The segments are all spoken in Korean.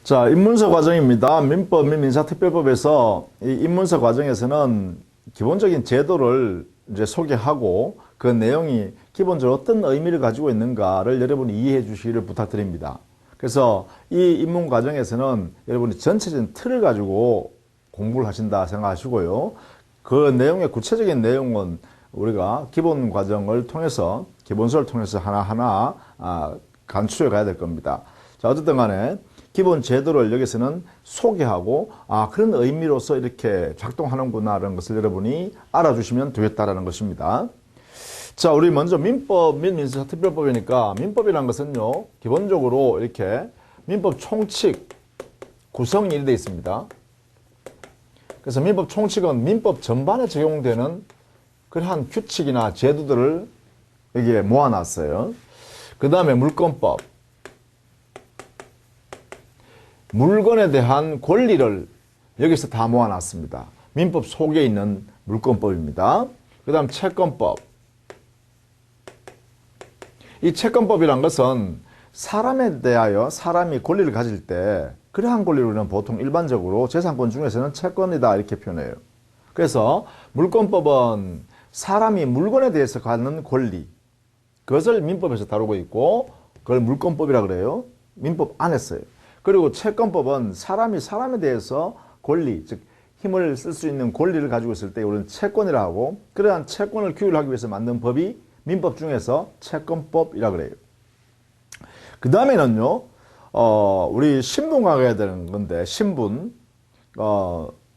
자, 입문서 과정입니다. 민법 및 민사특별법에서 이 입문서 과정에서는 기본적인 제도를 이제 소개하고 그 내용이 기본적으로 어떤 의미를 가지고 있는가를 여러분이 이해해 주시기를 부탁드립니다. 그래서 이 입문 과정에서는 여러분이 전체적인 틀을 가지고 공부를 하신다 생각하시고요. 그 내용의 구체적인 내용은 우리가 기본 과정을 통해서, 기본서를 통해서 하나하나 간추려 가야 될 겁니다. 자, 어쨌든 간에 기본 제도를 여기서는 소개하고 그런 의미로서 이렇게 작동하는구나라는 것을 여러분이 알아주시면 되겠다라는 것입니다. 자, 우리 먼저 민법 및 민사특별법이니까 민법이라는 것은요, 기본적으로 이렇게 민법 총칙 구성이 이렇게 되어 있습니다. 그래서 민법 총칙은 민법 전반에 적용되는 그러한 규칙이나 제도들을 여기에 모아놨어요. 그 다음에 물권법, 물건에 대한 권리를 여기서 다 모아놨습니다. 민법 속에 있는 물권법입니다. 그 다음 채권법. 이 채권법이란 것은 사람에 대하여 사람이 권리를 가질 때 그러한 권리를 우리는 보통 일반적으로 재산권 중에서는 채권이다 이렇게 표현해요. 그래서 물권법은 사람이 물건에 대해서 갖는 권리, 그것을 민법에서 다루고 있고 그걸 물권법이라고 그래요. 민법 안에서요. 그리고 채권법은 사람이 사람에 대해서 권리, 즉 힘을 쓸 수 있는 권리를 가지고 있을 때 우리는 채권이라고 하고, 그러한 채권을 규율하기 위해서 만든 법이 민법 중에서 채권법이라고 그래요. 그 다음에는요, 우리 신분과 가야 되는 건데, 신분,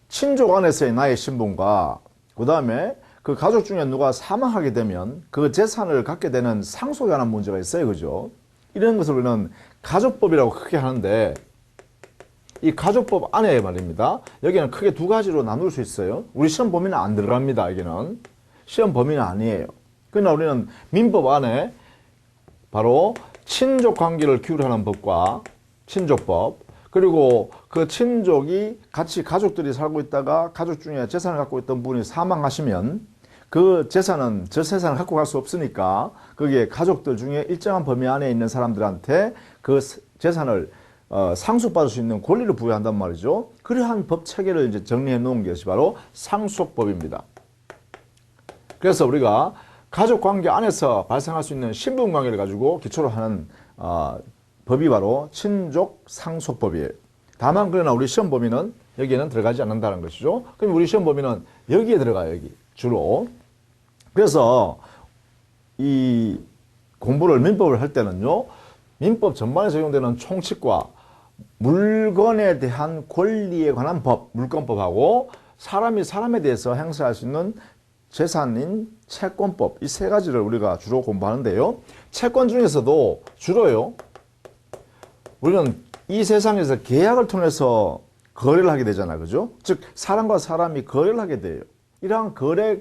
친족 안에서의 나의 신분과 그 다음에 그 가족 중에 누가 사망하게 되면 그 재산을 갖게 되는 상속에 관한 문제가 있어요. 그죠? 이런 것을 우리는 가족법이라고 크게 하는데, 이 가족법 안에 말입니다. 여기는 크게 두 가지로 나눌 수 있어요. 우리 시험 범위는 안 들어갑니다. 여기는 시험 범위는 아니에요. 그러나 우리는 민법 안에 바로 친족 관계를 규율하는 법과 친족법, 그리고 그 친족이 같이 가족들이 살고 있다가 가족 중에 재산을 갖고 있던 분이 사망하시면 그 재산은 저 재산을 갖고 갈 수 없으니까 거기에 가족들 중에 일정한 범위 안에 있는 사람들한테 그 재산을 상속받을 수 있는 권리를 부여한단 말이죠. 그러한 법 체계를 이제 정리해 놓은 것이 바로 상속법입니다. 그래서 우리가 가족 관계 안에서 발생할 수 있는 신분 관계를 가지고 기초로 하는 법이 바로 친족 상속법이에요. 다만 그러나 우리 시험 범위는 여기에는 들어가지 않는다는 것이죠. 그럼 우리 시험 범위는 여기에 들어가요. 여기 주로. 그래서 이 공부를 민법을 할 때는요, 민법 전반에 적용되는 총칙과 물건에 대한 권리에 관한 법, 물권법하고 사람이 사람에 대해서 행사할 수 있는 재산인 채권법, 이 세 가지를 우리가 주로 공부하는데요. 채권 중에서도 주로요, 우리는 이 세상에서 계약을 통해서 거래를 하게 되잖아요. 그죠? 즉 사람과 사람이 거래를 하게 돼요. 이러한 거래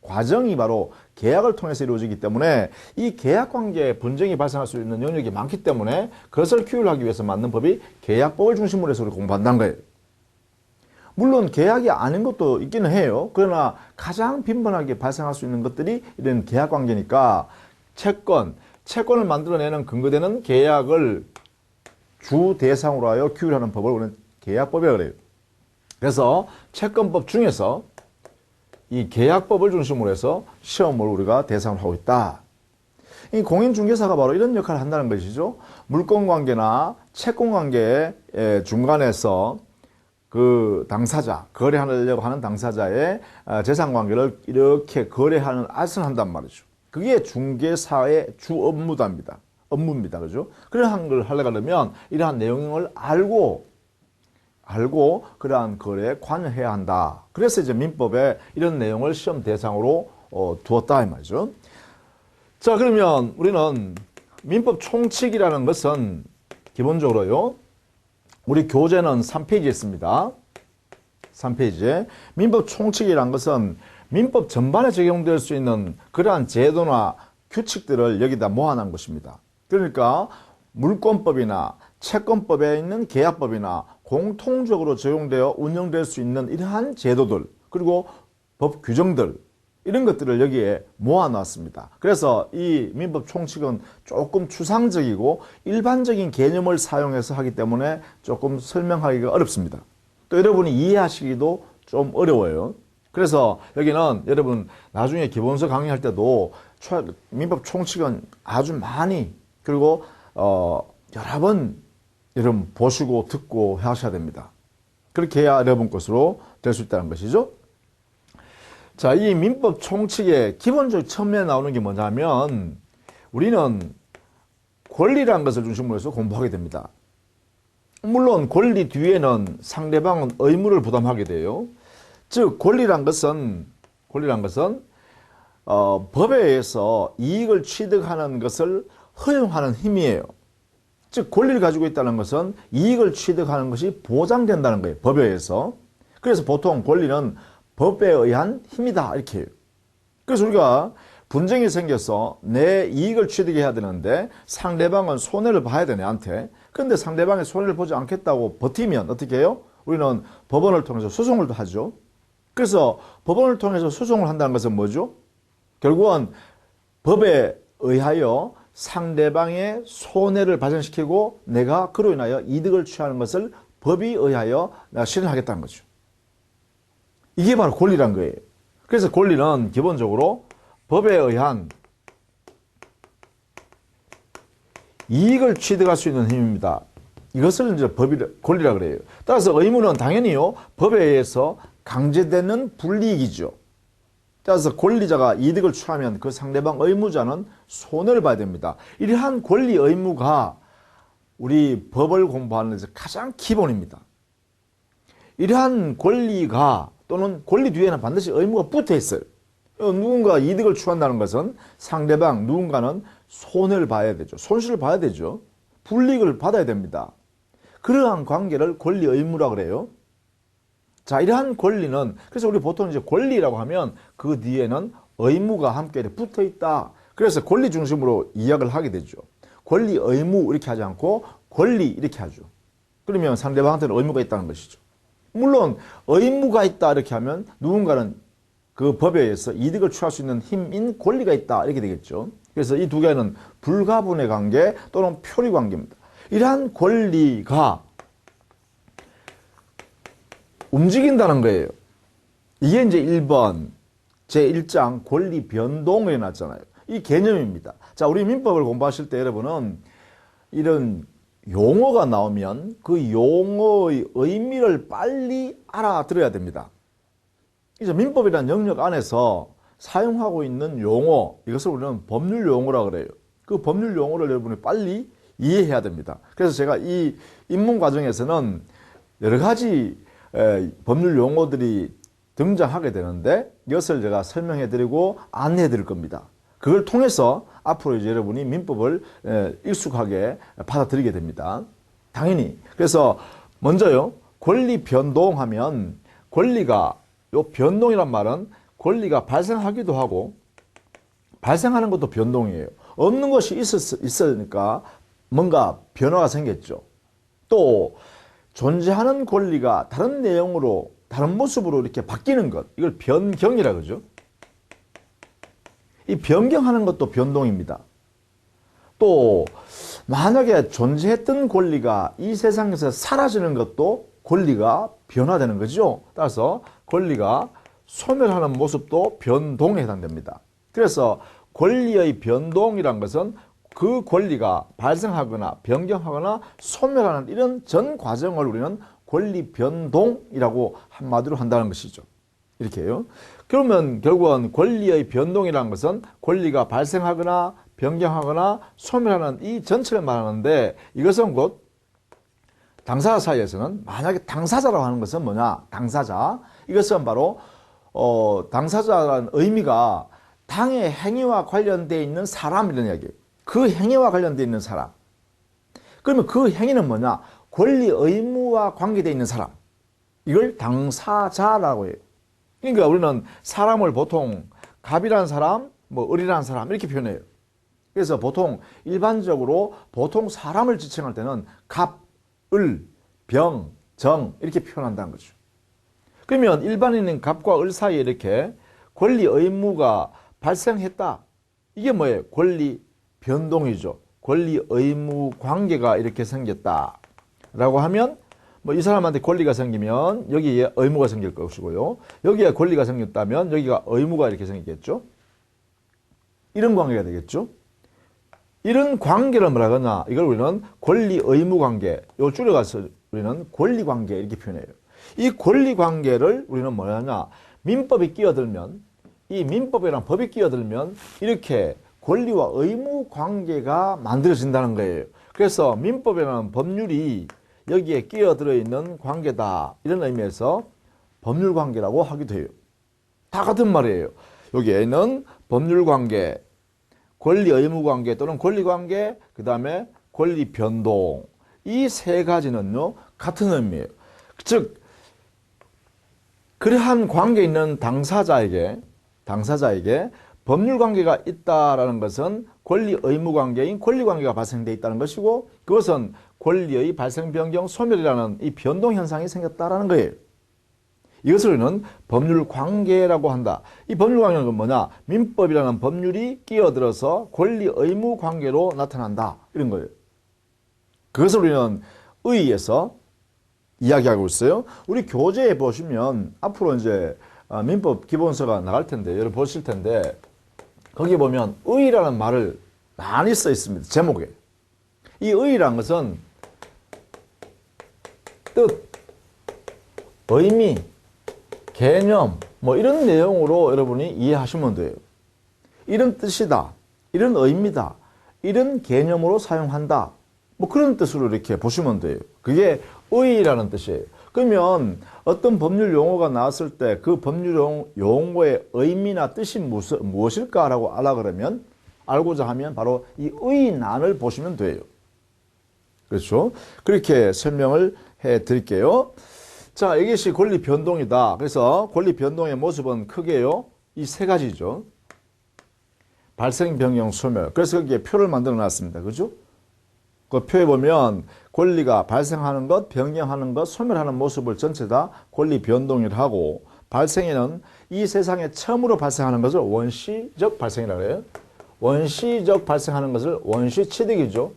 과정이 바로 계약을 통해서 이루어지기 때문에 이 계약관계에 분쟁이 발생할 수 있는 영역이 많기 때문에 그것을 규율하기 위해서 만든 법이 계약법을 중심으로 해서 우리 공부한다는 거예요. 물론 계약이 아닌 것도 있기는 해요. 그러나 가장 빈번하게 발생할 수 있는 것들이 이런 계약관계니까 채권을 만들어내는 근거되는 계약을 주 대상으로 하여 규율하는 법을 우리는 계약법이라고 그래요. 그래서 채권법 중에서 이 계약법을 중심으로 해서 시험을 우리가 대상으로 하고 있다. 이 공인중개사가 바로 이런 역할을 한다는 것이죠. 물권관계나 채권관계의 중간에서 그 당사자, 거래하려고 하는 당사자의 재산관계를 이렇게 거래하는 알선을 한단 말이죠. 그게 중개사의 주 업무입니다. 그죠? 그러한 걸 하려고 하려면 이러한 내용을 알고 그러한 거래에 관여해야 한다. 그래서 이제 민법에 이런 내용을 시험 대상으로 두었다 이 말이죠. 자, 그러면 우리는 민법 총칙이라는 것은 기본적으로요, 우리 교재는 3페이지에 있습니다. 3페이지에 민법 총칙이라는 것은 민법 전반에 적용될 수 있는 그러한 제도나 규칙들을 여기다 모아놓은 것입니다. 그러니까 물권법이나 채권법에 있는 계약법이나 공통적으로 적용되어 운영될 수 있는 이러한 제도들, 그리고 법 규정들, 이런 것들을 여기에 모아놨습니다. 그래서 이 민법 총칙은 조금 추상적이고 일반적인 개념을 사용해서 하기 때문에 조금 설명하기가 어렵습니다. 또 여러분이 이해하시기도 좀 어려워요. 그래서 여기는 여러분 나중에 기본서 강의할 때도 민법 총칙은 아주 많이 그리고 여러 번 여러분 보시고 듣고 하셔야 됩니다. 그렇게 해야 여러분 것으로 될 수 있다는 것이죠. 자, 이 민법 총칙의 기본적으로 처음에 나오는 게 뭐냐면 우리는 권리라는 것을 중심으로 해서 공부하게 됩니다. 물론 권리 뒤에는 상대방은 의무를 부담하게 돼요. 즉 권리란 것은 법에 의해서 이익을 취득하는 것을 허용하는 힘이에요. 즉 권리를 가지고 있다는 것은 이익을 취득하는 것이 보장된다는 거예요. 법에 의해서. 그래서 보통 권리는 법에 의한 힘이다 이렇게 해요. 그래서 우리가 분쟁이 생겨서 내 이익을 취득해야 되는데 상대방은 손해를 봐야 돼 내한테. 그런데 상대방이 손해를 보지 않겠다고 버티면 어떻게 해요? 우리는 법원을 통해서 소송을 하죠. 그래서 법원을 통해서 소송을 한다는 것은 뭐죠? 결국은 법에 의하여 상대방의 손해를 발생시키고 내가 그로 인하여 이득을 취하는 것을 법에 의하여 내가 실현하겠다는 거죠. 이게 바로 권리란 거예요. 그래서 권리는 기본적으로 법에 의한 이익을 취득할 수 있는 힘입니다. 이것을 이제 권리라 그래요. 따라서 의무는 당연히요, 법에 의해서 강제되는 불이익이죠. 따라서 권리자가 이득을 취하면 그 상대방 의무자는 손해를 봐야 됩니다. 이러한 권리 의무가 우리 법을 공부하는 데서 가장 기본입니다. 이러한 권리가 또는 권리 뒤에는 반드시 의무가 붙어 있어요. 누군가 이득을 취한다는 것은 상대방 누군가는 손해를 봐야 되죠. 손실을 봐야 되죠. 불이익을 받아야 됩니다. 그러한 관계를 권리 의무라고 그래요. 자, 이러한 권리는 그래서 우리 보통 이제 권리라고 하면 그 뒤에는 의무가 함께 붙어 있다. 그래서 권리 중심으로 이야기를 하게 되죠. 권리 의무 이렇게 하지 않고 권리 이렇게 하죠. 그러면 상대방한테는 의무가 있다는 것이죠. 물론 의무가 있다 이렇게 하면 누군가는 그 법에 의해서 이득을 취할 수 있는 힘인 권리가 있다 이렇게 되겠죠. 그래서 이 두 개는 불가분의 관계 또는 표리 관계입니다. 이러한 권리가 움직인다는 거예요. 이게 이제 1번 제1장 권리 변동을 해놨잖아요. 이 개념입니다. 자, 우리 민법을 공부하실 때 여러분은 이런 용어가 나오면 그 용어의 의미를 빨리 알아들어야 됩니다. 이제 민법이라는 영역 안에서 사용하고 있는 용어, 이것을 우리는 법률 용어라고 그래요. 그 법률 용어를 여러분이 빨리 이해해야 됩니다. 그래서 제가 이 입문 과정에서는 여러 가지 법률 용어들이 등장하게 되는데 이것을 제가 설명해 드리고 안내해 드릴 겁니다. 그걸 통해서 앞으로 이제 여러분이 민법을 익숙하게 받아들이게 됩니다. 당연히. 그래서 먼저요, 권리 변동하면 권리가, 요 변동이란 말은 권리가 발생하기도 하고 발생하는 것도 변동이에요. 없는 것이 있으니까 뭔가 변화가 생겼죠. 또 존재하는 권리가 다른 내용으로 다른 모습으로 이렇게 바뀌는 것, 이걸 변경이라 그러죠. 이 변경하는 것도 변동입니다. 또 만약에 존재했던 권리가 이 세상에서 사라지는 것도 권리가 변화되는 거죠. 따라서 권리가 소멸하는 모습도 변동에 해당됩니다. 그래서 권리의 변동이란 것은 그 권리가 발생하거나 변경하거나 소멸하는 이런 전 과정을 우리는 권리 변동이라고 한마디로 한다는 것이죠. 이렇게 해요. 그러면 결국은 권리의 변동이라는 것은 권리가 발생하거나 변경하거나 소멸하는 이 전체를 말하는데 이것은 곧 당사자 사이에서는 만약에 당사자라고 하는 것은 뭐냐? 당사자. 이것은 바로 당사자라는 의미가 당의 행위와 관련되어 있는 사람이라는 이야기예요. 그 행위와 관련되어 있는 사람. 그러면 그 행위는 뭐냐? 권리 의무와 관계되어 있는 사람. 이걸 당사자라고 해요. 그러니까 우리는 사람을 보통 갑이라는 사람, 을이라는 사람 이렇게 표현해요. 그래서 보통 일반적으로 보통 사람을 지칭할 때는 갑, 을, 병, 정 이렇게 표현한다는 거죠. 그러면 일반인은 갑과 을 사이에 이렇게 권리 의무가 발생했다. 이게 뭐예요? 권리 변동이죠. 권리 의무 관계가 이렇게 생겼다. 라고 하면 뭐 이 사람한테 권리가 생기면 여기에 의무가 생길 것이고요. 여기에 권리가 생겼다면 여기가 의무가 이렇게 생기겠죠. 이런 관계가 되겠죠. 이런 관계를 뭐라 하나? 이걸 우리는 권리 의무 관계, 요 줄여가서 우리는 권리 관계 이렇게 표현해요. 이 권리 관계를 우리는 뭐라 하냐? 민법이 끼어들면, 이 민법이란 법이 끼어들면 이렇게 권리와 의무 관계가 만들어진다는 거예요. 그래서 민법이라는 법률이 여기에 끼어들어 있는 관계다. 이런 의미에서 법률 관계라고 하기도 해요. 다 같은 말이에요. 여기에는 법률 관계, 권리 의무 관계 또는 권리 관계, 그 다음에 권리 변동. 이 세 가지는요, 같은 의미예요. 즉, 그러한 관계에 있는 당사자에게 법률 관계가 있다라는 것은 권리 의무 관계인 권리 관계가 발생되어 있다는 것이고, 그것은 권리의 발생 변경 소멸이라는 이 변동 현상이 생겼다라는 거예요. 이것을 우리는 법률 관계라고 한다. 이 법률 관계는 뭐냐? 민법이라는 법률이 끼어들어서 권리 의무 관계로 나타난다. 이런 거예요. 그것을 우리는 의의에서 이야기하고 있어요. 우리 교재에 보시면 앞으로 이제 민법 기본서가 나갈 텐데, 여러분 보실 텐데, 거기 보면 의의라는 말을 많이 써 있습니다. 제목에. 이 의의라는 것은 뜻, 의미, 개념, 뭐 이런 내용으로 여러분이 이해하시면 돼요. 이런 뜻이다, 이런 의미다, 이런 개념으로 사용한다. 뭐 그런 뜻으로 이렇게 보시면 돼요. 그게 의의라는 뜻이에요. 그러면 어떤 법률 용어가 나왔을 때 그 법률 용어의 의미나 뜻이 무엇일까라고 알고자 하면 바로 이 의의난을 보시면 돼요. 그렇죠? 그렇게 설명을 해 드릴게요. 자, 이것이 권리 변동이다. 그래서 권리 변동의 모습은 크게요, 이 세 가지죠. 발생, 변경, 소멸. 그래서 거기에 표를 만들어 놨습니다. 그죠? 그 표에 보면 권리가 발생하는 것, 변경하는 것, 소멸하는 모습을 전체 다 권리 변동이라고 하고, 발생에는 이 세상에 처음으로 발생하는 것을 원시적 발생이라고 해요. 원시적 발생하는 것을 원시 취득이죠.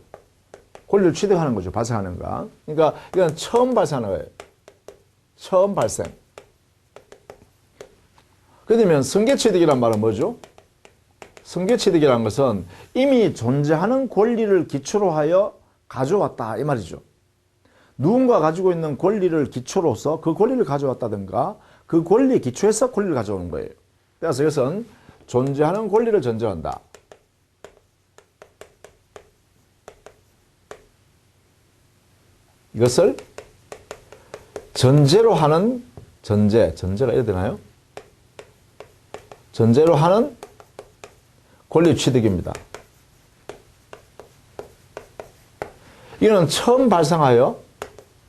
권리를 취득하는 거죠. 발생하는 거. 그러니까 이건 처음 발생하는 거예요. 처음 발생. 그러면 승계취득이란 말은 뭐죠? 승계취득이라는 것은 이미 존재하는 권리를 기초로 하여 가져왔다 이 말이죠. 누군가 가지고 있는 권리를 기초로서 그 권리를 가져왔다든가 그 권리 기초에서 권리를 가져오는 거예요. 그래서 이것은 존재하는 권리를 전제한다. 이것을 전제로 하는 전제가 이래 되나요? 전제로 하는 권리 취득입니다. 이거는 처음 발생하여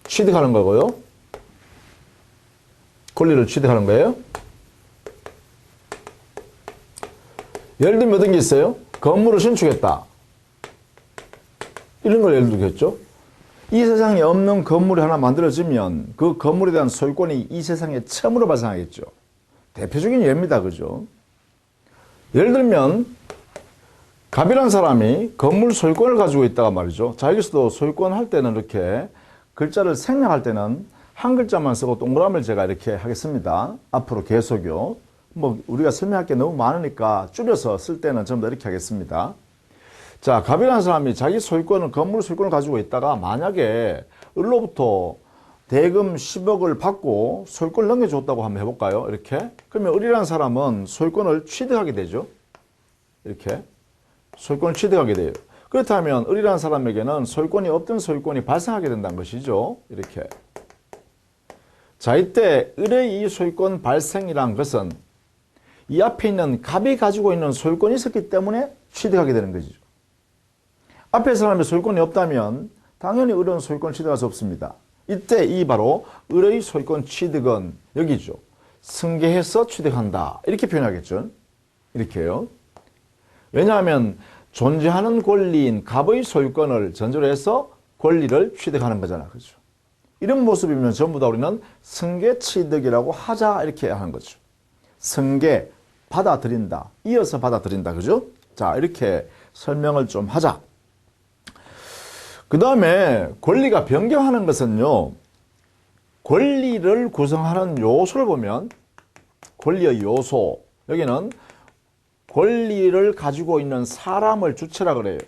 취득하는 거고요. 권리를 취득하는 거예요. 예를 들면 어떤 게 있어요? 건물을 신축했다. 이런 걸 예를 들겠죠. 이 세상에 없는 건물이 하나 만들어지면 그 건물에 대한 소유권이 이 세상에 처음으로 발생하겠죠. 대표적인 예입니다. 그죠? 예를 들면 갑이라는 사람이 건물 소유권을 가지고 있다가 말이죠. 자, 여기서도 소유권 할 때는 이렇게 글자를 생략할 때는 한 글자만 쓰고 동그라미를 제가 이렇게 하겠습니다. 앞으로 계속요. 뭐 우리가 설명할 게 너무 많으니까 줄여서 쓸 때는 전부 다 이렇게 하겠습니다. 자, 갑이라는 사람이 자기 소유권을, 건물 소유권을 가지고 있다가 만약에 을로부터 대금 10억을 받고 소유권을 넘겨줬다고 한번 해볼까요? 이렇게. 그러면 을이라는 사람은 소유권을 취득하게 되죠. 이렇게. 소유권을 취득하게 돼요. 그렇다면 을이라는 사람에게는 소유권이 없던 소유권이 발생하게 된다는 것이죠. 이렇게. 자, 이때 을의 이 소유권 발생이란 것은 이 앞에 있는 갑이 가지고 있는 소유권이 있었기 때문에 취득하게 되는 것이죠. 앞에 사람의 소유권이 없다면 당연히 을은 소유권 취득할 수 없습니다. 이때 이 바로 을의 소유권 취득은 여기죠. 승계해서 취득한다. 이렇게 표현하겠죠. 이렇게요. 왜냐하면 존재하는 권리인 갑의 소유권을 전제로 해서 권리를 취득하는 거잖아. 그렇죠? 이런 모습이면 전부 다 우리는 승계 취득이라고 하자 이렇게 하는 거죠. 승계, 받아들인다. 이어서 받아들인다. 그죠? 자, 이렇게 설명을 좀 하자. 그 다음에 권리가 변경하는 것은요, 권리를 구성하는 요소를 보면, 권리의 요소, 여기는 권리를 가지고 있는 사람을 주체라 그래요.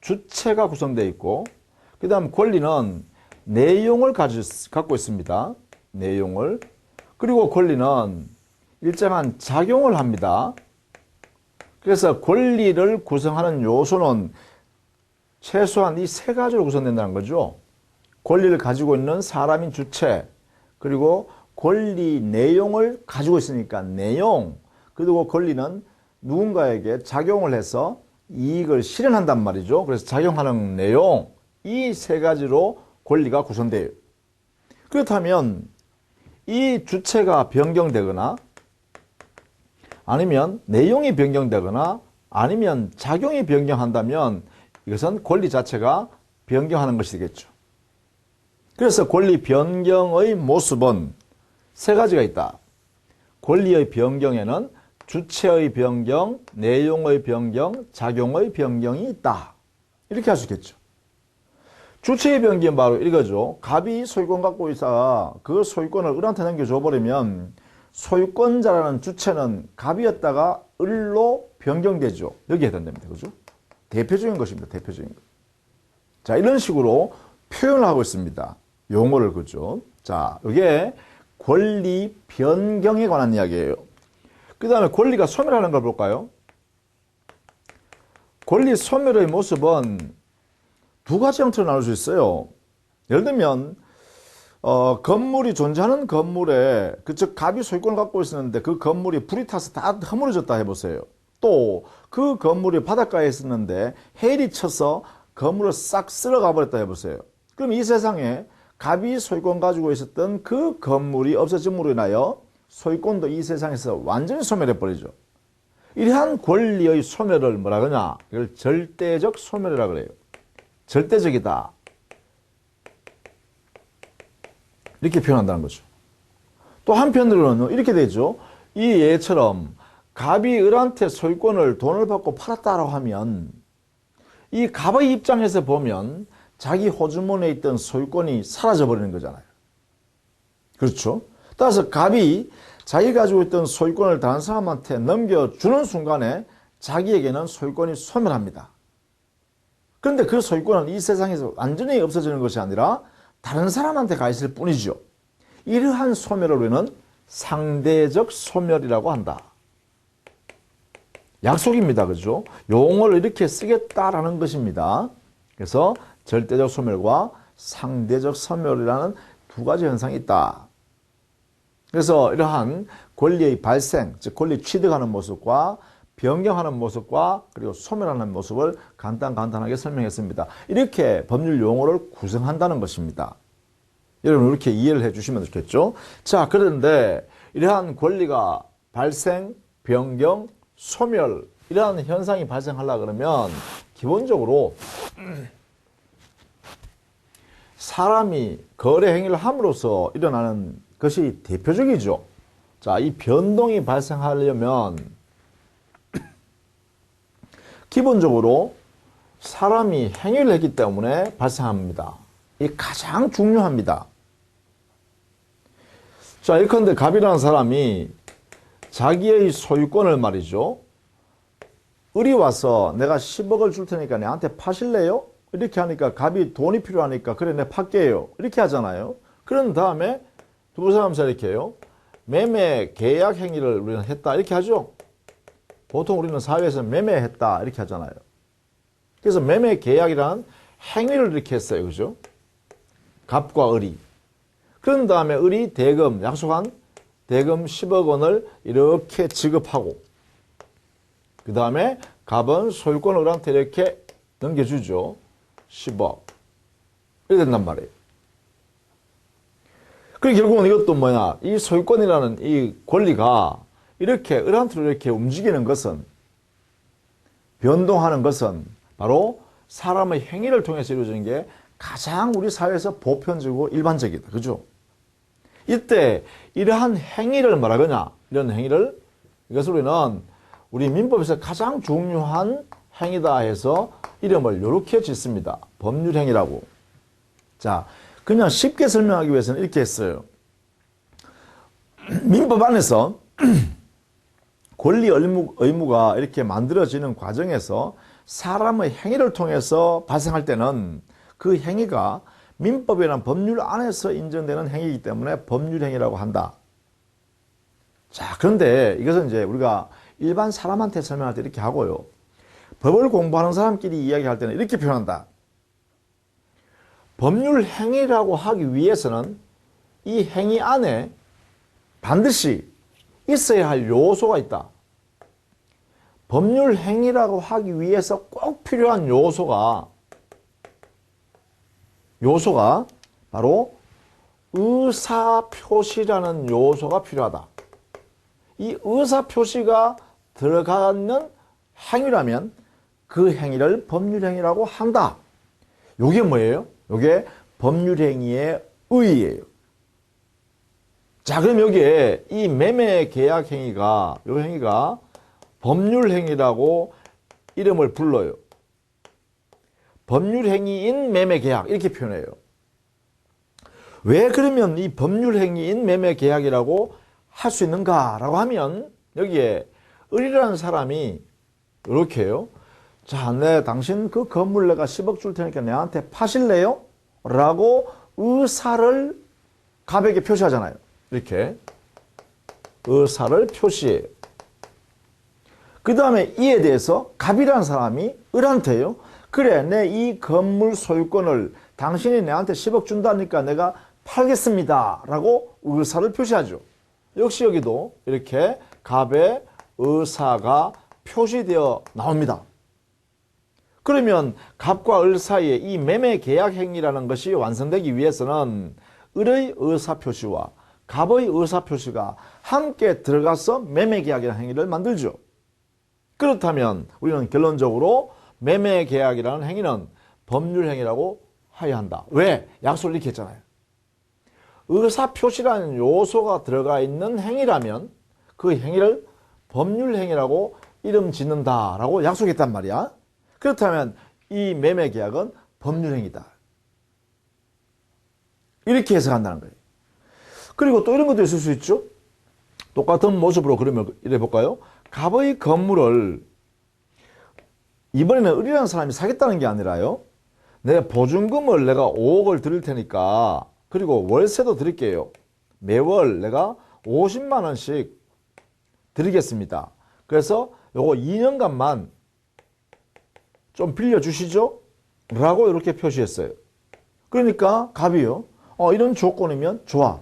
주체가 구성되어 있고, 그 다음 권리는 내용을 갖고 있습니다. 내용을. 그리고 권리는 일정한 작용을 합니다. 그래서 권리를 구성하는 요소는 최소한 이 세 가지로 구성된다는 거죠. 권리를 가지고 있는 사람인 주체, 그리고 권리 내용을 가지고 있으니까 내용, 그리고 권리는 누군가에게 작용을 해서 이익을 실현한단 말이죠. 그래서 작용하는 내용, 이 세 가지로 권리가 구성돼요. 그렇다면 이 주체가 변경되거나 아니면 내용이 변경되거나 아니면 작용이 변경한다면 이것은 권리 자체가 변경하는 것이 되겠죠. 그래서 권리 변경의 모습은 세 가지가 있다. 권리의 변경에는 주체의 변경, 내용의 변경, 작용의 변경이 있다. 이렇게 할 수 있겠죠. 주체의 변경은 바로 이거죠. 갑이 소유권 갖고 있다가 그 소유권을 을한테 넘겨줘버리면 소유권자라는 주체는 갑이었다가 을로 변경되죠. 여기에 해당됩니다. 그죠? 대표적인 것입니다. 대표적인 것. 자, 이런 식으로 표현을 하고 있습니다. 용어를, 그죠? 자, 이게 권리 변경에 관한 이야기예요. 그 다음에 권리가 소멸하는 걸 볼까요? 권리 소멸의 모습은 두 가지 형태로 나눌 수 있어요. 예를 들면 건물이 존재하는 건물에 즉 갑이 소유권을 갖고 있었는데 그 건물이 불이 타서 다 허물어졌다 해보세요. 또 그 건물이 바닷가에 있었는데 해일이 쳐서 건물을 싹 쓸어가 버렸다 해보세요. 그럼 이 세상에 갑이 소유권 가지고 있었던 그 건물이 없어짐으로 인하여 소유권도 이 세상에서 완전히 소멸해 버리죠. 이러한 권리의 소멸을 뭐라 그러냐? 이걸 절대적 소멸이라 그래요. 절대적이다. 이렇게 표현한다는 거죠. 또 한편으로는 이렇게 되죠. 이 예처럼 갑이 을한테 소유권을 돈을 받고 팔았다라고 하면 이 갑의 입장에서 보면 자기 호주머니에 있던 소유권이 사라져 버리는 거잖아요. 그렇죠? 따라서 갑이 자기가 가지고 있던 소유권을 다른 사람한테 넘겨주는 순간에 자기에게는 소유권이 소멸합니다. 그런데 그 소유권은 이 세상에서 완전히 없어지는 것이 아니라 다른 사람한테 가 있을 뿐이죠. 이러한 소멸을 우리는 상대적 소멸이라고 한다. 약속입니다. 그죠? 용어를 이렇게 쓰겠다라는 것입니다. 그래서 절대적 소멸과 상대적 소멸이라는 두 가지 현상이 있다. 그래서 이러한 권리의 발생, 즉 권리 취득하는 모습과 변경하는 모습과 그리고 소멸하는 모습을 간단하게 설명했습니다. 이렇게 법률 용어를 구성한다는 것입니다. 여러분 이렇게 이해를 해주시면 좋겠죠. 자, 그런데 이러한 권리가 발생, 변경, 소멸 이러한 현상이 발생하려고 그러면 기본적으로 사람이 거래 행위를 함으로써 일어나는 것이 대표적이죠. 자, 이 변동이 발생하려면 기본적으로 사람이 행위를 했기 때문에 발생합니다. 이게 가장 중요합니다. 자, 예컨대 갑이라는 사람이 자기의 소유권을 말이죠. 을이 와서 내가 10억을 줄 테니까 내한테 파실래요? 이렇게 하니까 갑이 돈이 필요하니까 그래 내가 팔게요. 이렇게 하잖아요. 그런 다음에 두 사람 사이 이렇게 해요. 매매 계약 행위를 우리는 했다. 이렇게 하죠. 보통 우리는 사회에서 매매했다. 이렇게 하잖아요. 그래서 매매 계약이라는 행위를 이렇게 했어요. 그죠? 갑과 을이. 그런 다음에 을이 대금, 약속한 대금 10억 원을 이렇게 지급하고 그 다음에 갑은 소유권 을한테 이렇게 넘겨주죠. 10억. 이렇게 된단 말이에요. 그리고 결국은 이것도 뭐냐. 이 소유권이라는 이 권리가 이렇게 을한테로 이렇게 움직이는 것은 변동하는 것은 바로 사람의 행위를 통해서 이루어지는 게 가장 우리 사회에서 보편적이고 일반적이다. 그죠? 이때 이러한 행위를 뭐라 그러냐. 이런 행위를 이것을 우리 민법에서 가장 중요한 행위다 해서 이름을 이렇게 짓습니다. 법률행위라고. 자, 그냥 쉽게 설명하기 위해서는 이렇게 했어요. 민법 안에서 권리 의무가 이렇게 만들어지는 과정에서 사람의 행위를 통해서 발생할 때는 그 행위가 민법이라는 법률 안에서 인정되는 행위이기 때문에 법률행위라고 한다. 자, 그런데 이것은 이제 우리가 일반 사람한테 설명할 때 이렇게 하고요. 법을 공부하는 사람끼리 이야기할 때는 이렇게 표현한다. 법률행위라고 하기 위해서는 이 행위 안에 반드시 있어야 할 요소가 있다. 법률행위라고 하기 위해서 꼭 필요한 요소가 바로 의사표시라는 요소가 필요하다. 이 의사표시가 들어가는 행위라면 그 행위를 법률행위라고 한다. 요게 뭐예요? 요게 법률행위의 의의예요. 자, 그럼 여기에 이 매매계약 행위가, 요 행위가 법률행위라고 이름을 불러요. 법률행위인 매매계약 이렇게 표현해요. 왜 그러면 이 법률행위인 매매계약이라고 할 수 있는가라고 하면 여기에 을이라는 사람이 이렇게 해요. 자, 당신 그 건물 내가 10억 줄 테니까 내한테 파실래요? 라고 의사를 갑에게 표시하잖아요. 이렇게 의사를 표시해요. 그 다음에 이에 대해서 갑이라는 사람이 을한테요. 그래, 내 이 건물 소유권을 당신이 내한테 10억 준다니까 내가 팔겠습니다. 라고 의사를 표시하죠. 역시 여기도 이렇게 갑의 의사가 표시되어 나옵니다. 그러면 갑과 을 사이에 이 매매 계약 행위라는 것이 완성되기 위해서는 을의 의사 표시와 갑의 의사 표시가 함께 들어가서 매매 계약이라는 행위를 만들죠. 그렇다면 우리는 결론적으로 매매 계약이라는 행위는 법률 행위라고 해야 한다. 왜? 약속을 이렇게 했잖아요. 의사 표시라는 요소가 들어가 있는 행위라면 그 행위를 법률 행위라고 이름 짓는다라고 약속했단 말이야. 그렇다면 이 매매 계약은 법률 행위다. 이렇게 해석한다는 거예요. 그리고 또 이런 것도 있을 수 있죠. 똑같은 모습으로 그러면 이래 볼까요? 갑의 건물을 이번에는 을이라는 사람이 사겠다는 게 아니라요. 내 보증금을 내가 5억을 드릴 테니까 그리고 월세도 드릴게요. 매월 내가 50만 원씩 드리겠습니다. 그래서 요거 2년간만 좀 빌려주시죠? 라고 이렇게 표시했어요. 그러니까 갑이요. 이런 조건이면 좋아.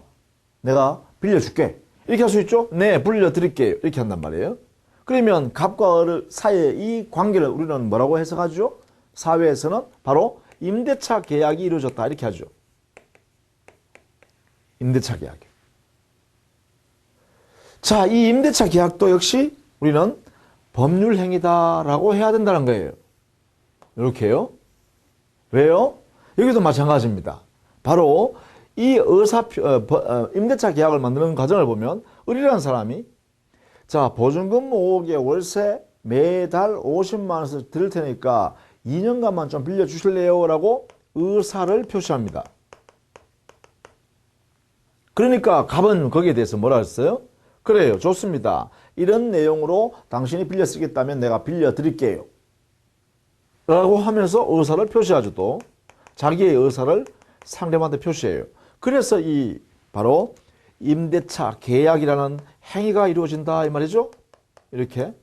내가 빌려줄게. 이렇게 할 수 있죠? 네, 빌려드릴게요. 이렇게 한단 말이에요. 그러면 갑과 을 사이의 이 관계를 우리는 뭐라고 해석하죠? 사회에서는 바로 임대차 계약이 이루어졌다. 이렇게 하죠. 임대차 계약. 자, 이 임대차 계약도 역시 우리는 법률 행위다라고 해야 된다는 거예요. 이렇게요. 왜요? 여기도 마찬가지입니다. 바로 이 임대차 계약을 만드는 과정을 보면 을이라는 사람이 자, 보증금 5억에 월세 매달 50만 원을 드릴 테니까 2년간만 좀 빌려주실래요? 라고 의사를 표시합니다. 그러니까 갑은 거기에 대해서 뭐라 했어요? 그래요, 좋습니다. 이런 내용으로 당신이 빌려 쓰겠다면 내가 빌려드릴게요. 라고 하면서 의사를 표시하죠. 또 자기의 의사를 상대방한테 표시해요. 그래서 이 바로 임대차 계약이라는 행위가 이루어진다 이 말이죠. 이렇게.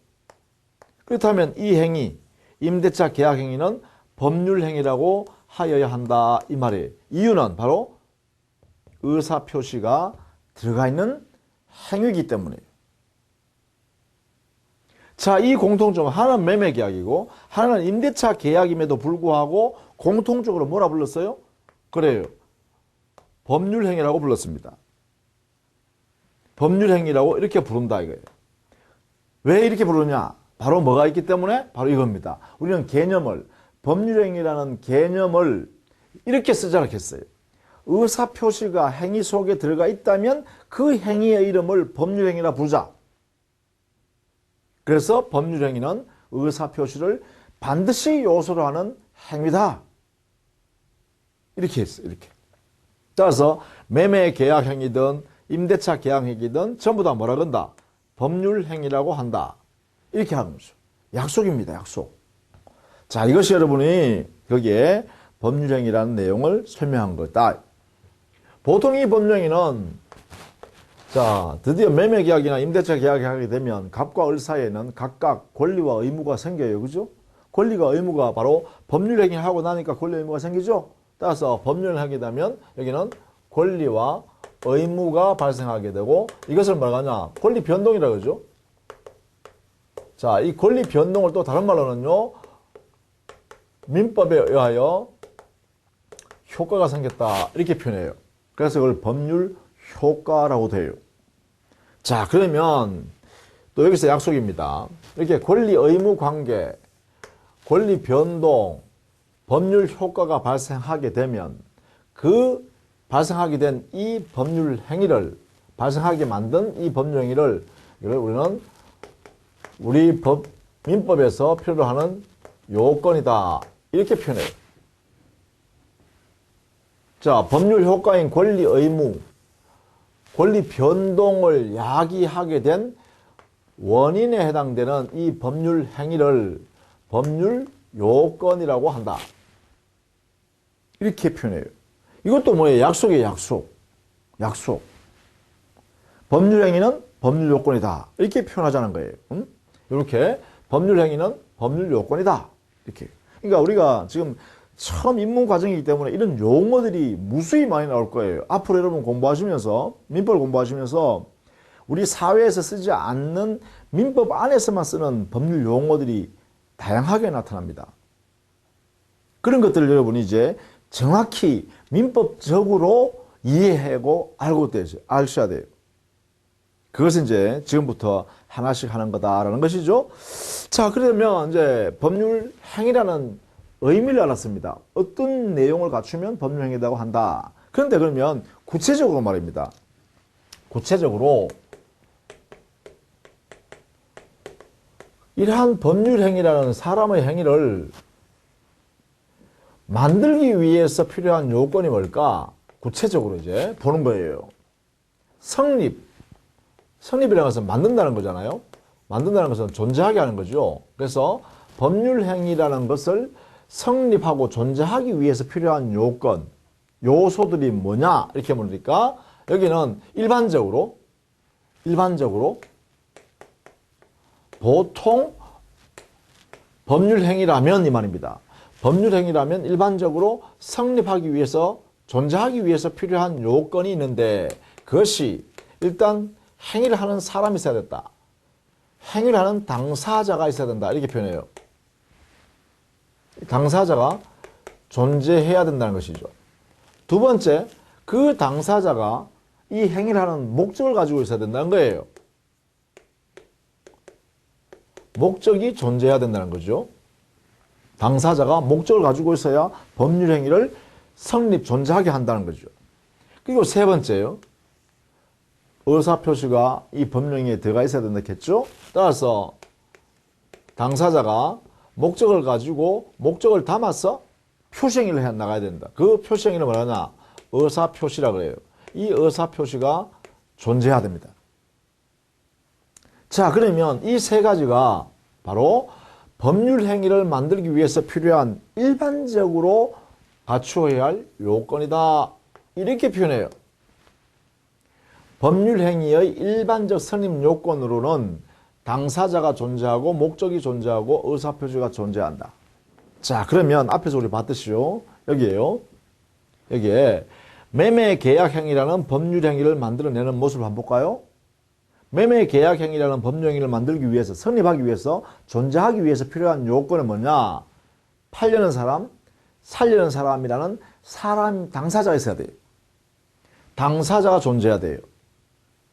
그렇다면 이 행위, 임대차 계약 행위는 법률 행위라고 하여야 한다 이 말이에요. 이유는 바로 의사 표시가 들어가 있는 행위이기 때문이에요. 자, 이 공통점은 하나는 매매 계약이고 하나는 임대차 계약임에도 불구하고 공통적으로 뭐라 불렀어요? 그래요. 법률 행위라고 불렀습니다. 법률 행위라고 이렇게 부른다 이거예요. 왜 이렇게 부르냐? 바로 뭐가 있기 때문에? 바로 이겁니다. 우리는 개념을, 법률 행위라는 개념을 이렇게 쓰자고 했어요. 의사 표시가 행위 속에 들어가 있다면 그 행위의 이름을 법률 행위라 부르자. 그래서 법률행위는 의사표시를 반드시 요소로 하는 행위다. 이렇게 했어요. 이렇게. 따라서 매매 계약 행위든 임대차 계약 행위든 전부 다 뭐라 그런다? 법률행위라고 한다. 이렇게 하는 거죠. 약속입니다. 약속. 자, 이것이 여러분이 거기에 법률행위라는 내용을 설명한 거다. 보통 이 법률행위는 자, 드디어 매매 계약이나 임대차 계약이 하게 되면 갑과 을 사이에는 각각 권리와 의무가 생겨요. 그죠? 권리가 의무가 바로 법률행위 하고 나니까 권리 의무가 생기죠? 따라서 법률행위 되면 여기는 권리와 의무가 발생하게 되고 이것을 뭐라고 하냐? 권리 변동이라고 그러죠? 자, 이 권리 변동을 또 다른 말로는요. 민법에 의하여 효과가 생겼다. 이렇게 표현해요. 그래서 그걸 법률 효과라고 돼요. 자, 그러면 또 여기서 약속입니다. 이렇게 권리 의무 관계, 권리 변동, 법률 효과가 발생하게 되면 그 발생하게 된 이 법률 행위를 발생하게 만든 이 법률 행위를 우리는 우리 민법에서 필요로 하는 요건이다. 이렇게 표현해요. 자, 법률 효과인 권리 의무, 권리 변동을 야기하게 된 원인에 해당되는 이 법률 행위를 법률 요건이라고 한다. 이렇게 표현해요. 이것도 뭐예요? 약속이에요. 약속. 약속. 법률 행위는 법률 요건이다. 이렇게 표현하자는 거예요. 이렇게 법률 행위는 법률 요건이다. 이렇게. 그러니까 우리가 지금 처음 입문 과정이기 때문에 이런 용어들이 무수히 많이 나올 거예요. 앞으로 여러분 공부하시면서 민법을 공부하시면서 우리 사회에서 쓰지 않는 민법 안에서만 쓰는 법률 용어들이 다양하게 나타납니다. 그런 것들을 여러분이 이제 정확히 민법적으로 이해하고 알고 아셔야 돼요. 그것은 이제 지금부터 하나씩 하는 거다라는 것이죠. 자, 그러면 이제 법률 행위라는 의미를 알았습니다. 어떤 내용을 갖추면 법률 행위라고 한다. 그런데 그러면 구체적으로 말입니다. 구체적으로 이러한 법률 행위라는 사람의 행위를 만들기 위해서 필요한 요건이 뭘까? 구체적으로 이제 보는 거예요. 성립. 성립이라는 것은 만든다는 거잖아요. 만든다는 것은 존재하게 하는 거죠. 그래서 법률 행위라는 것을 성립하고 존재하기 위해서 필요한 요건, 요소들이 뭐냐? 이렇게 물으니까 여기는 일반적으로 보통 법률 행위라면 이 말입니다. 법률 행위라면 일반적으로 성립하기 위해서 존재하기 위해서 필요한 요건이 있는데 그것이 일단 행위를 하는 사람이 있어야 됐다. 행위를 하는 당사자가 있어야 된다. 이렇게 표현해요. 당사자가 존재해야 된다는 것이죠. 두 번째, 그 당사자가 이 행위를 하는 목적을 가지고 있어야 된다는 거예요. 목적이 존재해야 된다는 거죠. 당사자가 목적을 가지고 있어야 법률 행위를 성립, 존재하게 한다는 거죠. 그리고 세 번째요. 의사표시가 이 법률 행위에 들어가 있어야 된다겠죠. 따라서 당사자가 목적을 가지고 목적을 담아서 표시행위를 해 나가야 된다. 그 표시행위를 뭐라냐? 의사표시라고 해요. 이 의사표시가 존재해야 됩니다. 자, 그러면 이 세 가지가 바로 법률 행위를 만들기 위해서 필요한 일반적으로 갖추어야 할 요건이다. 이렇게 표현해요. 법률 행위의 일반적 성립 요건으로는 당사자가 존재하고 목적이 존재하고 의사표시가 존재한다. 자, 그러면 앞에서 우리 봤듯이요. 여기에요. 여기에 매매 계약 행위라는 법률 행위를 만들어내는 모습을 한번 볼까요? 매매 계약 행위라는 법률 행위를 만들기 위해서, 성립하기 위해서, 존재하기 위해서 필요한 요건은 뭐냐? 팔려는 사람, 살려는 사람이라는 사람, 당사자가 있어야 돼요. 당사자가 존재해야 돼요.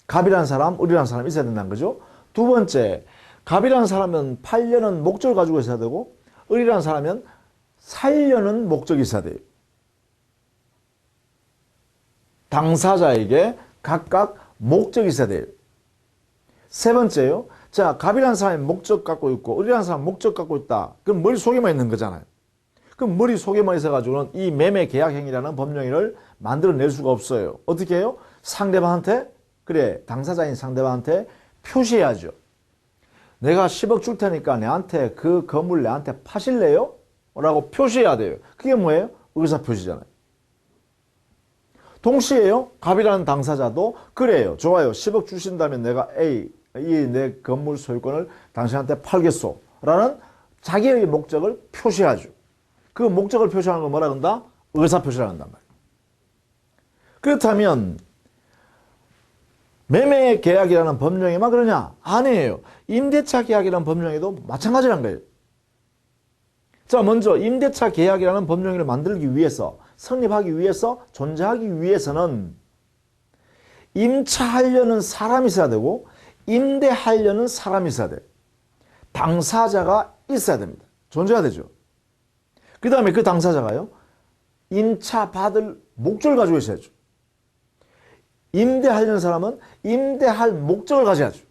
갑이라는 사람, 을이라는 사람이 있어야 된다는 거죠. 두 번째, 갑이라는 사람은 팔려는 목적을 가지고 있어야 되고, 을이라는 사람은 살려는 목적이 있어야 돼요. 당사자에게 각각 목적이 있어야 돼요. 세 번째요. 자, 갑이라는 사람이 목적 갖고 있고 을이라는 사람이 목적 갖고 있다. 그럼 머릿속에만 있는 거잖아요. 그럼 머릿속에만 있어가지고는 이 매매 계약 행위라는 법령을 만들어낼 수가 없어요. 어떻게 해요? 상대방한테, 그래, 당사자인 상대방한테 표시해야죠. 내가 10억 줄 테니까 내한테 그 건물 내한테 파실래요? 라고 표시해야 돼요. 그게 뭐예요? 의사표시잖아요. 동시에요, 갑이라는 당사자도 그래요. 좋아요. 10억 주신다면 내가 이 내 건물 소유권을 당신한테 팔겠소. 라는 자기의 목적을 표시하죠. 그 목적을 표시하는 걸 뭐라 한다? 의사표시라 한단 말이에요. 그렇다면 매매 계약이라는 법령에만 그러냐? 아니에요. 임대차 계약이라는 법령에도 마찬가지란 거예요. 자, 먼저 임대차 계약이라는 법령을 만들기 위해서, 성립하기 위해서, 존재하기 위해서는 임차하려는 사람이 있어야 되고 임대하려는 사람이 있어야 돼요. 당사자가 있어야 됩니다. 존재해야 되죠. 그 다음에 그 당사자가요, 임차받을 목적을 가지고 있어야죠. 임대하려는 사람은 임대할 목적을 가져야죠.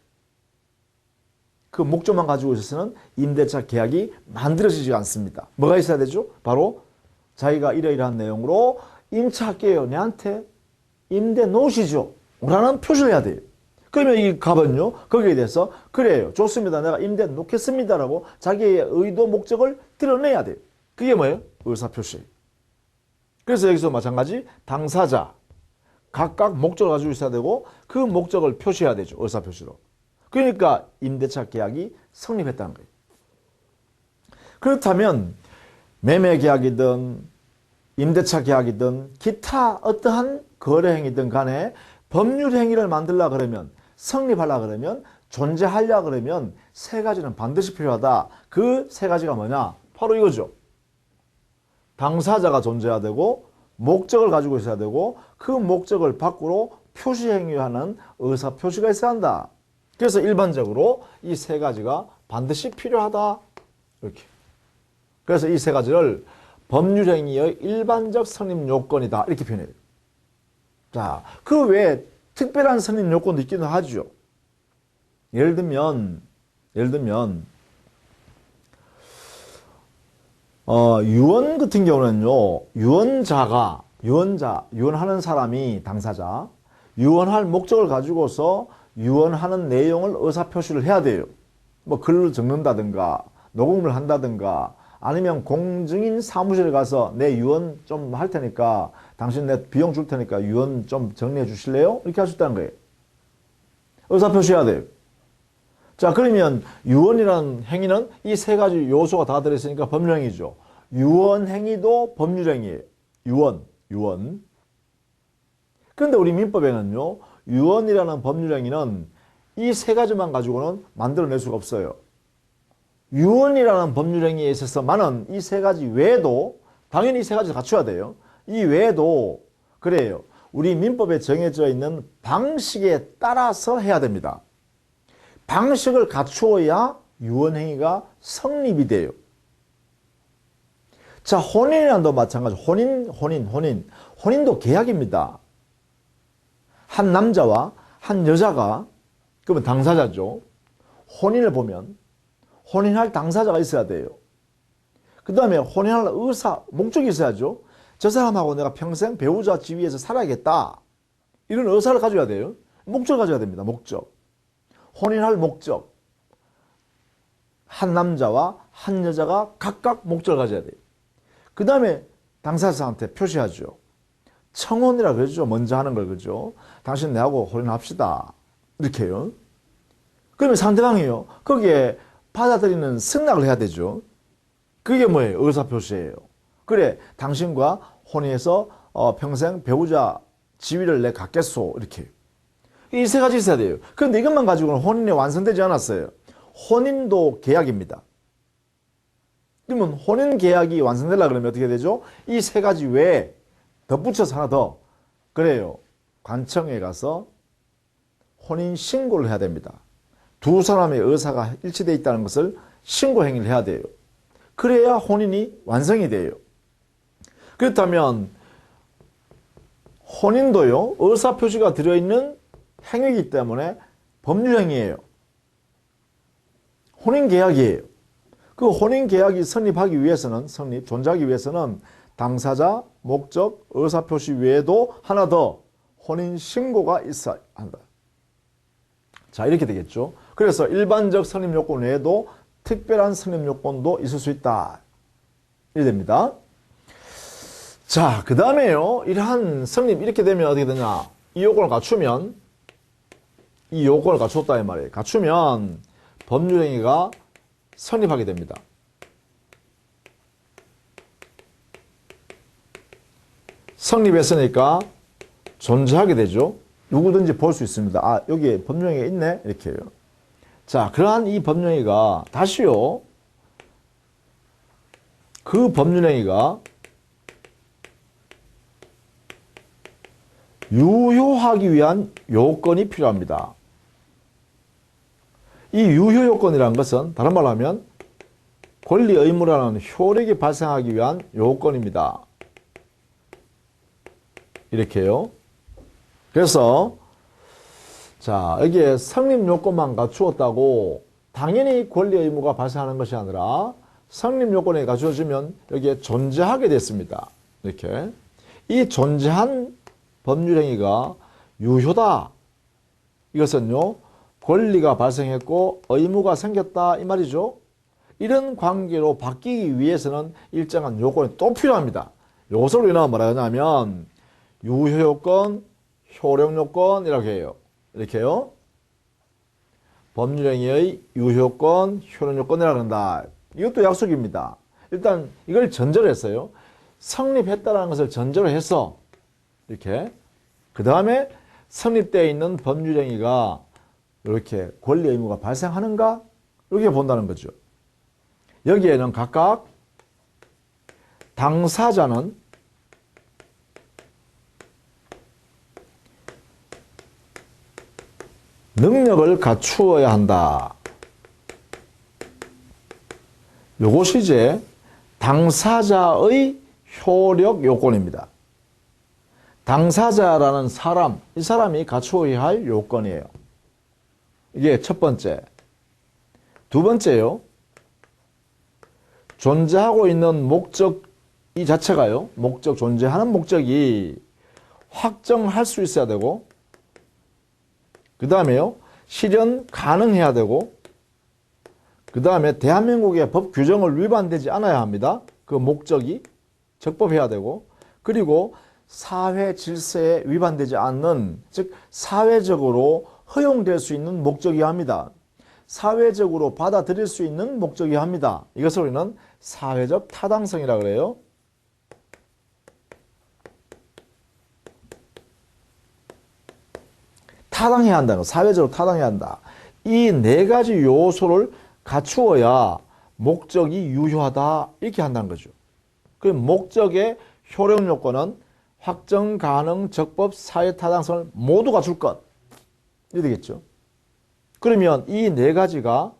그 목적만 가지고 있어서는 임대차 계약이 만들어지지 않습니다. 뭐가 있어야 되죠? 바로 자기가 이러이러한 내용으로 임차할게요. 내한테 임대 놓으시죠. 라는 표시를 해야 돼요. 그러면 이 갑은요, 거기에 대해서 그래요. 좋습니다. 내가 임대 놓겠습니다라고 자기의 의도, 목적을 드러내야 돼요. 그게 뭐예요? 의사표시. 그래서 여기서 마찬가지 당사자, 각각 목적을 가지고 있어야 되고 그 목적을 표시해야 되죠. 의사표시로. 그러니까 임대차 계약이 성립했다는 거예요. 그렇다면 매매 계약이든 임대차 계약이든 기타 어떠한 거래 행위든 간에 법률 행위를 만들려고 그러면, 성립하려고 그러면, 존재하려고 그러면 세 가지는 반드시 필요하다. 그 세 가지가 뭐냐? 바로 이거죠. 당사자가 존재해야 되고 목적을 가지고 있어야 되고 그 목적을 밖으로 표시 행위하는 의사표시가 있어야 한다. 그래서 일반적으로 이 세 가지가 반드시 필요하다. 이렇게. 그래서 이 세 가지를 법률행위의 일반적 성립 요건이다. 이렇게 표현해요. 자, 그 외에 특별한 성립 요건도 있기는 하죠. 예를 들면, 유언 같은 경우는요, 유언하는 사람이 당사자, 유언할 목적을 가지고서 유언하는 내용을 의사표시를 해야 돼요. 뭐 글을 적는다든가, 녹음을 한다든가, 아니면 공증인 사무실에 가서 내 유언 좀 할 테니까, 당신 내 비용 줄 테니까 유언 좀 정리해 주실래요? 이렇게 할 수 있다는 거예요. 의사표시해야 돼요. 자, 그러면 유언이라는 행위는 이 세 가지 요소가 다 들어있으니까 법률행위죠. 유언행위도 법률행위예요. 유언. 그런데 우리 민법에는요, 유언이라는 법률행위는 이 세 가지만 가지고는 만들어낼 수가 없어요. 유언이라는 법률행위에 있어서만은 이 세 가지 외에도, 당연히 이 세 가지 갖춰야 돼요. 이 외에도 그래요. 우리 민법에 정해져 있는 방식에 따라서 해야 됩니다. 방식을 갖추어야 유언행위가 성립이 돼요. 자, 혼인이란도 마찬가지. 혼인도 계약입니다. 한 남자와 한 여자가, 그러면 당사자죠. 혼인을 보면 혼인할 당사자가 있어야 돼요. 그 다음에 혼인할 목적이 있어야죠. 저 사람하고 내가 평생 배우자 지위에서 살아야겠다. 이런 의사를 가져야 돼요. 목적을 가져야 됩니다. 목적. 혼인할 목적. 한 남자와 한 여자가 각각 목적을 가져야 돼요. 그 다음에 당사자한테 표시하죠. 청혼이라 그러죠. 먼저 하는 걸, 그죠. 당신 내하고 혼인합시다. 이렇게요. 그러면 상대방이요, 거기에 받아들이는 승낙을 해야 되죠. 그게 뭐예요? 의사표시예요. 그래, 당신과 혼인해서 평생 배우자 지위를 내 갖겠소. 이렇게. 이 세 가지 있어야 돼요. 그런데 이것만 가지고는 혼인이 완성되지 않았어요. 혼인도 계약입니다. 그러면 혼인 계약이 완성되려고 그러면 어떻게 되죠? 이 세 가지 외에 덧붙여서 하나 더. 그래요. 관청에 가서 혼인 신고를 해야 됩니다. 두 사람의 의사가 일치되어 있다는 것을 신고 행위를 해야 돼요. 그래야 혼인이 완성이 돼요. 그렇다면 혼인도요, 의사표시가 들어있는 행위이기 때문에 법률행위예요. 혼인계약이에요. 그 혼인계약이 성립하기 위해서는, 존재하기 위해서는 당사자, 목적, 의사표시 외에도 하나 더 혼인신고가 있어야 한다. 자, 이렇게 되겠죠. 그래서 일반적 성립요건 외에도 특별한 성립요건도 있을 수 있다. 이렇게 됩니다. 자, 그 다음에요. 이러한 성립, 이렇게 되면 어떻게 되냐. 이 요건을 갖추면, 이 요건을 갖췄다, 이 말이에요. 갖추면 법률행위가 성립하게 됩니다. 성립했으니까 존재하게 되죠. 누구든지 볼 수 있습니다. 아, 여기에 법령이 있네? 이렇게요. 자, 그러한 이 법령이가 다시요. 그 법률행위가 유효하기 위한 요건이 필요합니다. 이 유효 요건이라는 것은 다른 말로 하면 권리 의무라는 효력이 발생하기 위한 요건입니다. 이렇게요. 그래서 자, 여기에 성립 요건만 갖추었다고 당연히 권리 의무가 발생하는 것이 아니라 성립 요건이 갖추어지면 여기에 존재하게 됐습니다. 이렇게. 이 존재한 법률행위가 유효다. 이것은요, 권리가 발생했고 의무가 생겼다 이 말이죠. 이런 관계로 바뀌기 위해서는 일정한 요건이 또 필요합니다. 요것으로 인하여 뭐라 하냐면 유효요건, 효력요건 이렇게 해요. 이렇게요. 법률행위의 유효요건, 효력요건이라고 한다. 이것도 약속입니다. 일단 이걸 전제로 했어요. 성립했다는 것을 전제로 해서 이렇게 그 다음에 성립되어 있는 법률행위가 이렇게 권리 의무가 발생하는가? 이렇게 본다는 거죠. 여기에는 각각 당사자는 능력을 갖추어야 한다. 요것이 이제 당사자의 효력 요건입니다. 당사자라는 사람, 이 사람이 갖추어야 할 요건이에요. 이게 첫 번째. 두 번째요. 존재하고 있는 목적 이 자체가요. 목적, 존재하는 목적이 확정할 수 있어야 되고 그 다음에요. 실현 가능해야 되고 그 다음에 대한민국의 법 규정을 위반되지 않아야 합니다. 그 목적이 적법해야 되고 그리고 사회 질서에 위반되지 않는 즉 사회적으로 허용될 수 있는 목적이어야 합니다. 사회적으로 받아들일 수 있는 목적이어야 합니다. 이것을 우리는 사회적 타당성이라고 그래요. 타당해야 한다는 거, 사회적으로 타당해야 한다. 이 네 가지 요소를 갖추어야 목적이 유효하다 이렇게 한다는 거죠. 그 목적의 효력 요건은 확정 가능 적법 사회 타당성을 모두 갖출 것 이렇게 되겠죠. 그러면 이 네 가지가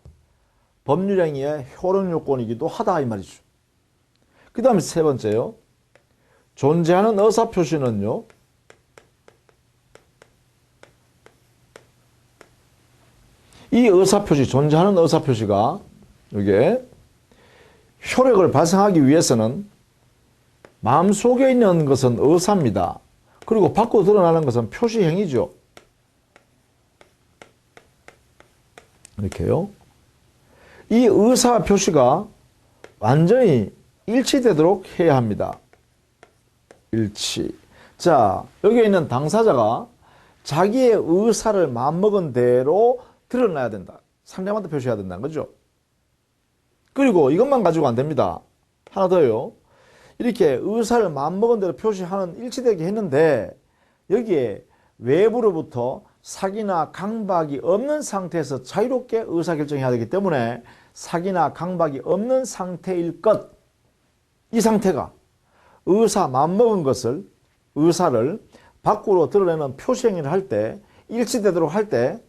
법률행위의 효력 요건이기도 하다 이 말이죠. 그 다음에 세 번째요. 존재하는 의사표시는요. 이 의사표시, 존재하는 의사표시가 이게 효력을 발생하기 위해서는 마음속에 있는 것은 의사입니다. 그리고 밖으로 드러나는 것은 표시행위죠. 이렇게요. 이 의사표시가 완전히 일치되도록 해야 합니다. 일치. 자, 여기에 있는 당사자가 자기의 의사를 마음먹은 대로 드러나야 된다. 상대방한테 표시해야 된다는 거죠. 그리고 이것만 가지고 안 됩니다. 하나 더요. 이렇게 의사를 마음먹은 대로 표시하는 일치되게 했는데 여기에 외부로부터 사기나 강박이 없는 상태에서 자유롭게 의사결정해야 되기 때문에 사기나 강박이 없는 상태일 것. 이 상태가 의사 마음먹은 것을 의사를 밖으로 드러내는 표시행위를 할 때 일치되도록 할 때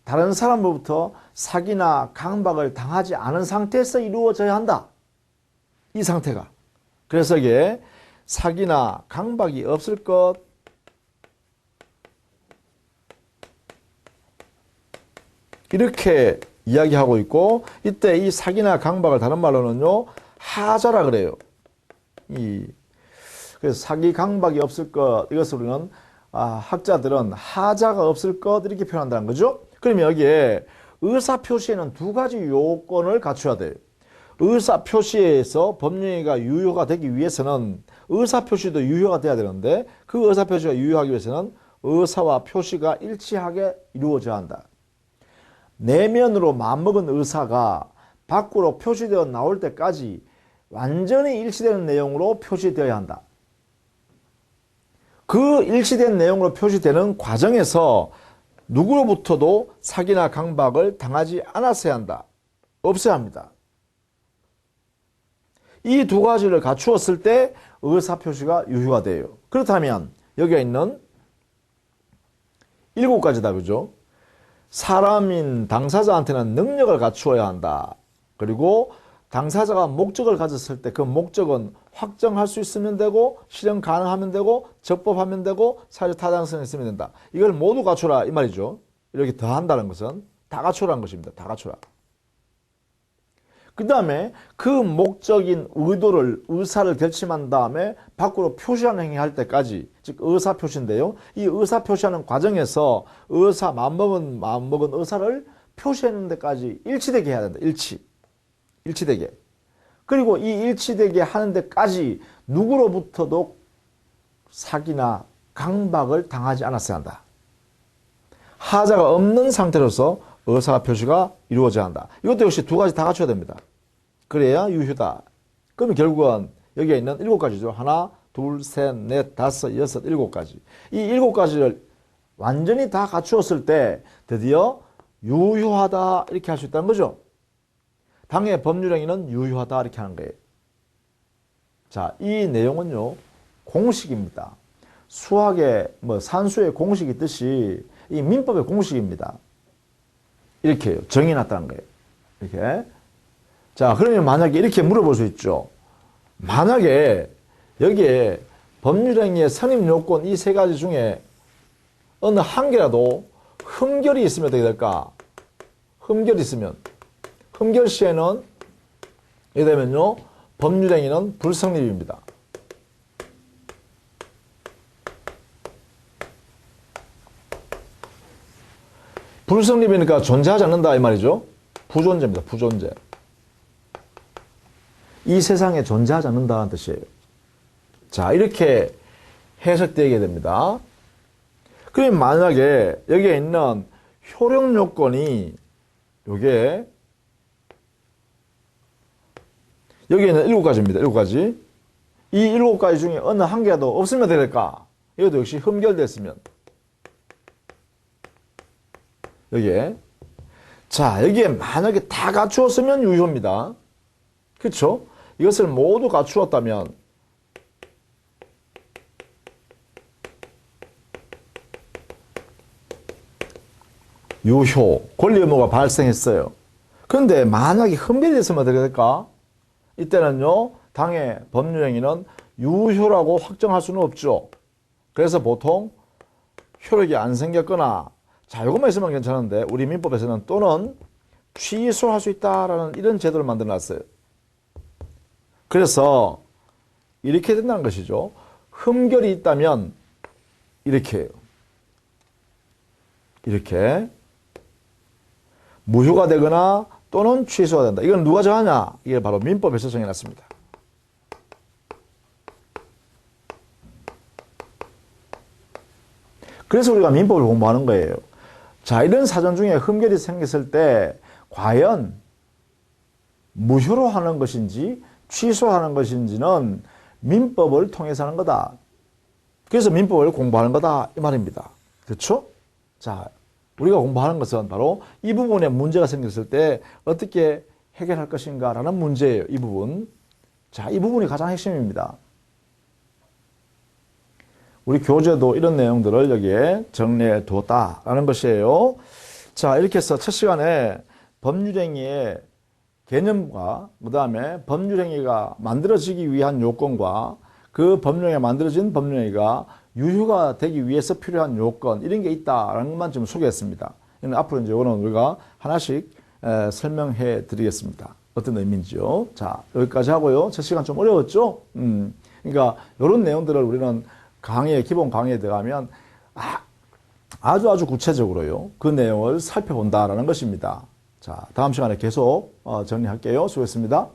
다른 사람으로부터 사기나 강박을 당하지 않은 상태에서 이루어져야 한다. 이 상태가. 그래서 이게 사기나 강박이 없을 것, 이렇게 이야기하고 있고, 이때 이 사기나 강박을 다른 말로는요, 하자라 그래요. 그래서 사기 강박이 없을 것, 이것을 우리는 학자들은 하자가 없을 것 이렇게 표현한다는 거죠. 그러면 여기에 의사표시에는 두 가지 요건을 갖춰야 돼요. 의사표시에서 법령이가 유효가 되기 위해서는 의사표시도 유효가 돼야 되는데, 그 의사표시가 유효하기 위해서는 의사와 표시가 일치하게 이루어져야 한다. 내면으로 마음먹은 의사가 밖으로 표시되어 나올 때까지 완전히 일치되는 내용으로 표시되어야 한다. 그 일치된 내용으로 표시되는 과정에서 누구로부터도 사기나 강박을 당하지 않았어야 한다. 없어야 합니다. 이 두 가지를 갖추었을 때 의사표시가 유효가 돼요. 그렇다면 여기에 있는 7가지다. 그죠? 사람인 당사자한테는 능력을 갖추어야 한다. 그리고 당사자가 목적을 가졌을 때 그 목적은 확정할 수 있으면 되고, 실현 가능하면 되고, 적법하면 되고, 사회적 타당성이 있으면 된다. 이걸 모두 갖추라 이 말이죠. 이렇게 더 한다는 것은 다 갖추라는 것입니다. 다 갖추라. 그 다음에 그 목적인 의사를 결심한 다음에 밖으로 표시하는 행위할 때까지, 즉 의사표시인데요. 이 의사표시하는 과정에서 마음먹은 의사를 표시하는 데까지 일치되게 해야 된다. 일치되게. 그리고 이 일치되게 하는 데까지 누구로부터도 사기나 강박을 당하지 않았어야 한다. 하자가 없는 상태로서 의사표시가 이루어져야 한다. 이것도 역시 두 가지 다 갖춰야 됩니다. 그래야 유효다. 그러면 결국은 여기에 있는 7가지죠. 하나, 둘, 셋, 넷, 다섯, 여섯, 7가지. 이 7가지를 완전히 다 갖추었을 때 드디어 유효하다 이렇게 할 수 있다는 거죠. 당의 법률행위는 유효하다 이렇게 하는 거예요. 자, 이 내용은요, 공식입니다. 수학의 산수의 공식이 있듯이 이 민법의 공식입니다. 이렇게요. 정해놨다는 거예요. 이렇게. 자, 그러면 만약에 이렇게 물어볼 수 있죠. 만약에 여기에 법률행위의 선임 요건 이 3가지 중에 어느 한 개라도 흠결이 있으면 어떻게 될까? 흠결이 있으면. 흠결 시에는 이렇게 되면요, 법률행위는 불성립입니다. 불성립이니까 존재하지 않는다 이 말이죠. 부존재입니다. 부존재. 이 세상에 존재하지 않는다는 뜻이에요. 자, 이렇게 해석되게 됩니다. 그럼 만약에 여기에 있는 효력 요건이 요게 여기에 있는 7가지입니다. 7가지. 이 7가지 중에 어느 한 개라도 없으면 될까? 이것도 역시 흠결됐으면. 여기에. 자, 여기에 만약에 다 갖추었으면 유효입니다. 그렇죠? 이것을 모두 갖추었다면 유효, 권리 의무가 발생했어요. 그런데 만약에 흠결이 됐으면 어떻게 될까? 이때는요, 당의 법률행위는 유효라고 확정할 수는 없죠. 그래서 보통 효력이 안 생겼거나, 자, 이것만 있으면 괜찮은데 우리 민법에서는 또는 취소할 수 있다라는 이런 제도를 만들어 놨어요. 그래서 이렇게 된다는 것이죠. 흠결이 있다면 이렇게 해요. 이렇게 무효가 되거나 또는 취소가 된다. 이건 누가 정하냐? 이게 바로 민법에서 정해놨습니다. 그래서 우리가 민법을 공부하는 거예요. 자, 이런 사전 중에 흠결이 생겼을 때 과연 무효로 하는 것인지 취소하는 것인지는 민법을 통해서 하는 거다. 그래서 민법을 공부하는 거다 이 말입니다. 그렇죠? 자, 우리가 공부하는 것은 바로 이 부분에 문제가 생겼을 때 어떻게 해결할 것인가 라는 문제예요. 이 부분. 자, 이 부분이 가장 핵심입니다. 우리 교재도 이런 내용들을 여기에 정리해 두었다라는 것이에요. 자, 이렇게 해서 첫 시간에 법률행위의 개념과 그 다음에 법률행위가 만들어지기 위한 요건과 그 법률행위가 만들어진 법률행위가 유효가 되기 위해서 필요한 요건 이런 게 있다라는 것만 좀 소개했습니다. 앞으로 이제 이거는 우리가 하나씩 설명해 드리겠습니다. 어떤 의미인지요. 자, 여기까지 하고요. 첫 시간 좀 어려웠죠? 그러니까 이런 내용들을 우리는 기본 강의에 들어가면 아주 구체적으로요. 그 내용을 살펴본다라는 것입니다. 자, 다음 시간에 계속 정리할게요. 수고했습니다.